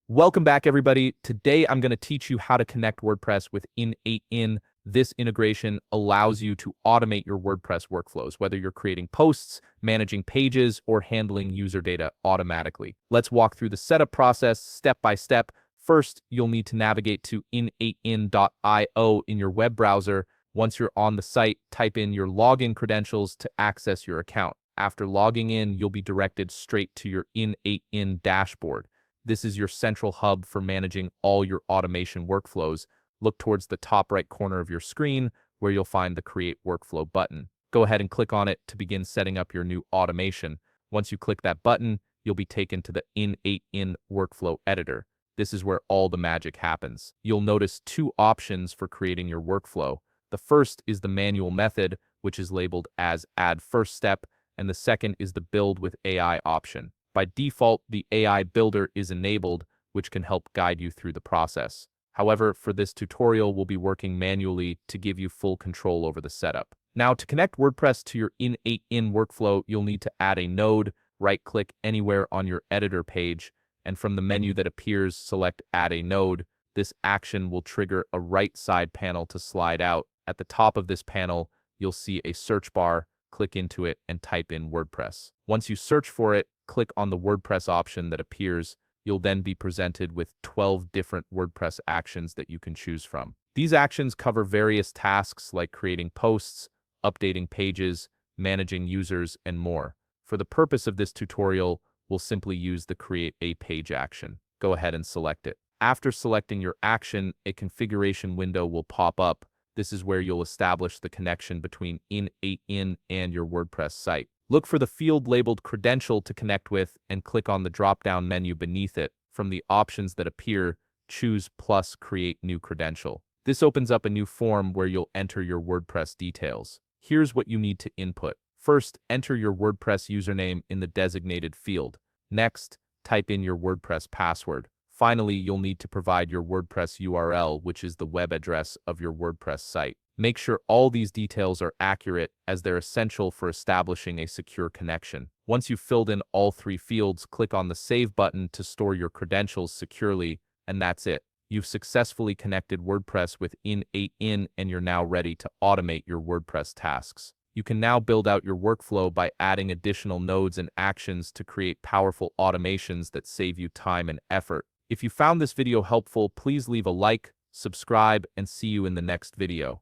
Welcome back, everybody. Today, I'm going to teach you how to connect WordPress with N8n. This integration allows you to automate your WordPress workflows, whether you're creating posts, managing pages, or handling user data automatically. Let's walk through the setup process step by step. First, you'll need to navigate to n8n.io in your web browser. Once you're on the site, type in your login credentials to access your account. After logging in, you'll be directed straight to your N8n dashboard. This is your central hub for managing all your automation workflows. Look towards the top right corner of your screen where you'll find the Create Workflow button. Go ahead and click on it to begin setting up your new automation. Once you click that button, you'll be taken to the N8n Workflow Editor. This is where all the magic happens. You'll notice two options for creating your workflow. The first is the manual method, which is labeled as Add First Step, and the second is the Build with AI option. By default, the AI Builder is enabled, which can help guide you through the process. However, for this tutorial, we'll be working manually to give you full control over the setup. Now, to connect WordPress to your N8n workflow, you'll need to add a node, right-click anywhere on your editor page, and from the menu that appears, select Add a Node. This action will trigger a right side panel to slide out. At the top of this panel, you'll see a search bar. Click into it and type in WordPress. Once you search for it, click on the WordPress option that appears. You'll then be presented with 12 different WordPress actions that you can choose from. These actions cover various tasks like creating posts, updating pages, managing users, and more. For the purpose of this tutorial, we'll simply use the Create a Page action. Go ahead and select it. After selecting your action, a configuration window will pop up. This is where you'll establish the connection between N8n and your WordPress site. Look for the field labeled Credential to connect with and click on the drop-down menu beneath it. From the options that appear, choose plus Create New Credential. This opens up a new form where you'll enter your WordPress details. Here's what you need to input. First, enter your WordPress username in the designated field. Next, type in your WordPress password. Finally, you'll need to provide your WordPress URL, which is the web address of your WordPress site. Make sure all these details are accurate as they're essential for establishing a secure connection. Once you've filled in all three fields, click on the Save button to store your credentials securely, and that's it. You've successfully connected WordPress with N8n and you're now ready to automate your WordPress tasks. You can now build out your workflow by adding additional nodes and actions to create powerful automations that save you time and effort. If you found this video helpful, please leave a like, subscribe, and see you in the next video.